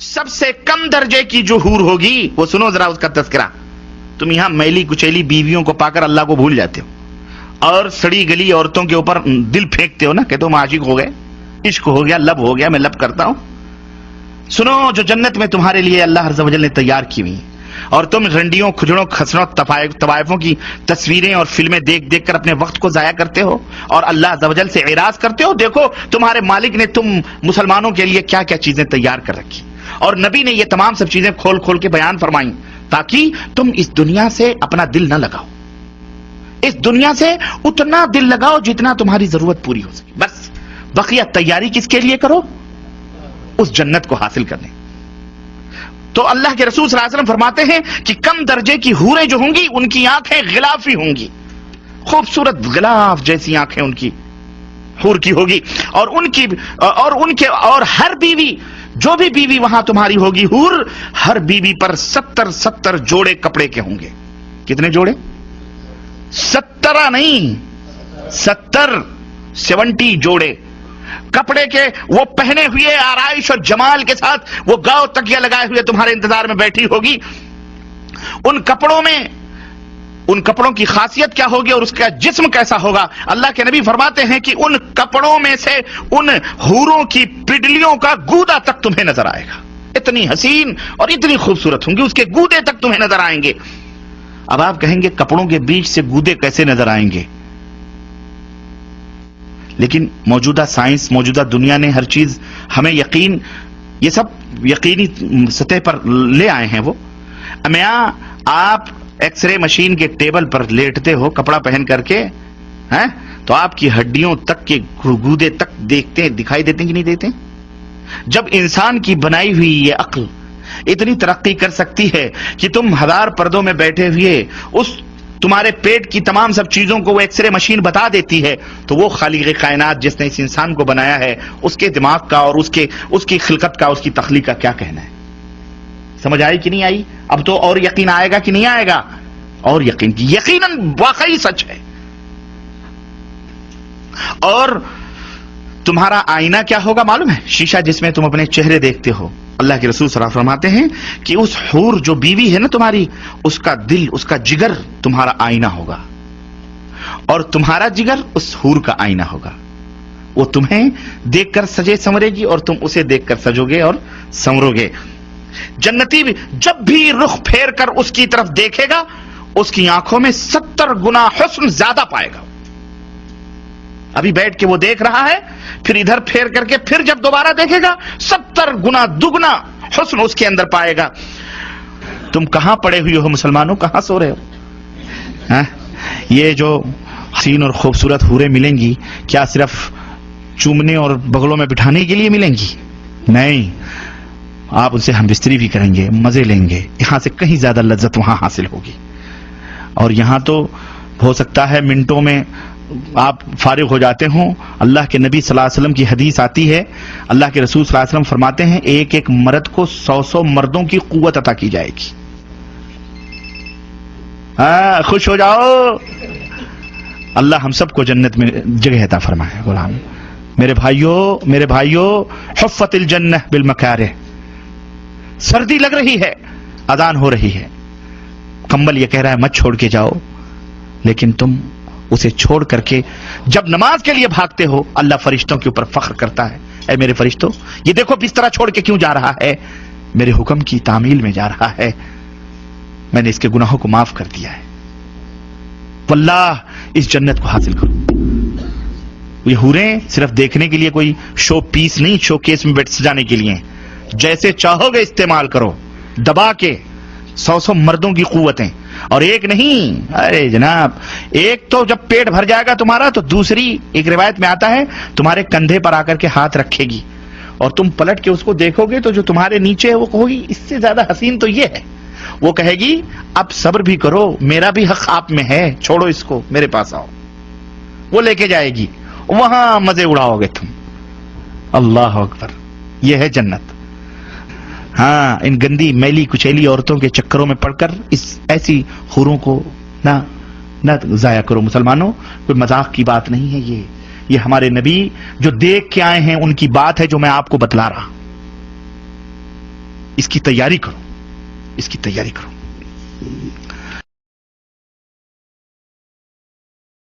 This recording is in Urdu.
سب سے کم درجے کی جو حور ہوگی وہ سنو ذرا اس کا تذکرہ. تم یہاں میلی کچیلی بیویوں کو پا کر اللہ کو بھول جاتے ہو اور سڑی گلی عورتوں کے اوپر دل پھینکتے ہو نا کہ تم عاشق ہو گئے, عشق ہو گیا, لب ہو گیا, میں لب کرتا ہوں. سنو جو جنت میں تمہارے لیے اللہ عز و جل نے تیار کی ہوئی, اور تم رنڈیوں کھجڑوں خسروں طوائفوں کی تصویریں اور فلمیں دیکھ دیکھ کر اپنے وقت کو ضائع کرتے ہو اور اللہ عز و جل سے اعراض کرتے ہو. دیکھو تمہارے مالک نے تم مسلمانوں کے لیے کیا کیا چیزیں تیار کر رکھی, اور نبی نے یہ تمام سب چیزیں کھول کھول کے بیان فرمائیں تاکہ تم اس دنیا سے اپنا دل نہ لگاؤ, اس دنیا سے اتنا دل لگاؤ جتنا تمہاری ضرورت پوری ہو سکے. بس بقیہ تیاری کس کے لیے کرو؟ اس جنت کو حاصل کرنے. تو اللہ کے رسول صلی اللہ علیہ وسلم فرماتے ہیں کہ کم درجے کی حوریں جو ہوں گی ان کی آنکھیں غلافی ہوں گی, خوبصورت غلاف جیسی آنکھیں ان کی حور کی ہوگی, اور ہر بیوی, جو بھی بیوی وہاں تمہاری ہوگی حور, ہر بیوی پر 70 جوڑے کپڑے کے ہوں گے. کتنے جوڑے؟ 70 نہیں, 70 جوڑے کپڑے کے, وہ پہنے ہوئے آرائش اور جمال کے ساتھ وہ گاؤ تکیہ لگائے ہوئے تمہارے انتظار میں بیٹھی ہوگی. ان کپڑوں کی خاصیت کیا ہوگی اور اس کا جسم کیسا ہوگا؟ اللہ کے نبی فرماتے ہیں کہ ان کپڑوں میں سے ان حوروں کی پڈلیوں کا گودا تک تمہیں نظر آئے گا. اتنی حسین اور اتنی خوبصورت ہوں گی, اس کے گودے تک تمہیں نظر آئیں گے. اب آپ کہیں گے کپڑوں کے بیچ سے گودے کیسے نظر آئیں گے؟ لیکن موجودہ سائنس, موجودہ دنیا نے ہر چیز ہمیں یہ سب یقینی سطح پر لے آئے ہیں. وہ میاں آپ ایکس رے مشین کے ٹیبل پر لیٹتے ہو کپڑا پہن کر کے, تو آپ کی ہڈیوں تک کے گودے تک دکھائی دیتے ہیں کہ نہیں دیتے؟ جب انسان کی بنائی ہوئی یہ عقل اتنی ترقی کر سکتی ہے کہ تم 1000 پردوں میں بیٹھے ہوئے اس تمہارے پیٹ کی تمام سب چیزوں کو وہ ایکس رے مشین بتا دیتی ہے, تو وہ خالق کائنات جس نے اس انسان کو بنایا ہے اس کے دماغ کا اور اس کی خلقت کا, اس کی تخلیق کا کیا کہنا ہے؟ سمجھ آئی کہ نہیں آئی؟ اب تو اور یقین آئے گا کہ نہیں آئے گا؟ اور یقیناً واقعی سچ ہے. اور تمہارا آئینہ کیا ہوگا معلوم ہے؟ شیشہ جس میں تم اپنے چہرے دیکھتے ہو. اللہ کے رسول صلی اللہ علیہ وسلم فرماتے ہیں کہ اس حور جو بیوی ہے نا تمہاری, اس کا دل, اس کا جگر تمہارا آئینہ ہوگا, اور تمہارا جگر اس حور کا آئینہ ہوگا. وہ تمہیں دیکھ کر سجے سنورے گی اور تم اسے دیکھ کر سجو گے اور سنورو گے. جنتی بھی جب بھی رخ پھیر کر اس کی طرف دیکھے گا اس کی آنکھوں میں 70 گنا حسن زیادہ پائے گا. ابھی بیٹھ کے وہ دیکھ رہا ہے, پھر ادھر پھیر کر کے پھر جب دوبارہ دیکھے گا 70 گنا دگنا حسن اس کے اندر پائے گا. تم کہاں پڑے ہوئے ہو مسلمانوں, کہاں سو رہے ہو؟ یہ جو حسین اور خوبصورت حوریں ملیں گی کیا صرف چومنے اور بغلوں میں بٹھانے کے لیے ملیں گی؟ نہیں, آپ ان سے ہم بستری بھی کریں گے, مزے لیں گے, یہاں سے کہیں زیادہ لذت وہاں حاصل ہوگی. اور یہاں تو ہو سکتا ہے منٹوں میں آپ فارغ ہو جاتے ہوں. اللہ کے نبی صلی اللہ علیہ وسلم کی حدیث آتی ہے, اللہ کے رسول صلی اللہ علیہ وسلم فرماتے ہیں ایک ایک مرد کو 100 مردوں کی قوت عطا کی جائے گی. خوش ہو جاؤ, اللہ ہم سب کو جنت میں جگہ عطا فرمائے. غلام میرے بھائیوں, حفت الجنہ بالمکارہ. سردی لگ رہی ہے, اذان ہو رہی ہے, کمبل یہ کہہ رہا ہے مت چھوڑ کے جاؤ, لیکن تم اسے چھوڑ کر کے جب نماز کے لیے بھاگتے ہو اللہ فرشتوں کے اوپر فخر کرتا ہے, اے میرے فرشتوں یہ دیکھو بستر چھوڑ کے کیوں جا رہا ہے, میرے حکم کی تعمیل میں جا رہا ہے, میں نے اس کے گناہوں کو معاف کر دیا ہے. واللہ اس جنت کو حاصل کرو. یہ حوریں صرف دیکھنے کے لیے کوئی شو پیس نہیں, شو کیس میں بیٹھ سجانے کے لیے. جیسے چاہو گے استعمال کرو, دبا کے 100 مردوں کی قوتیں, اور ایک نہیں. ارے جناب, ایک تو جب پیٹ بھر جائے گا تمہارا تو دوسری ایک روایت میں آتا ہے تمہارے کندھے پر آ کر کے ہاتھ رکھے گی, اور تم پلٹ کے اس کو دیکھو گے تو جو تمہارے نیچے ہے وہ کہو گی اس سے زیادہ حسین تو یہ ہے. وہ کہے گی اب صبر بھی کرو, میرا بھی حق آپ میں ہے, چھوڑو اس کو, میرے پاس آؤ. وہ لے کے جائے گی, وہاں مزے اڑاؤ گے تم. اللہ اکبر, یہ ہے جنت. ہاں, ان گندی میلی کچیلی عورتوں کے چکروں میں پڑ کر اس ایسی حوروں کو نہ ضائع کرو مسلمانوں. کوئی مذاق کی بات نہیں ہے یہ ہمارے نبی جو دیکھ کے آئے ہیں ان کی بات ہے جو میں آپ کو بتلا رہا. اس کی تیاری کرو، اس کی تیاری کرو.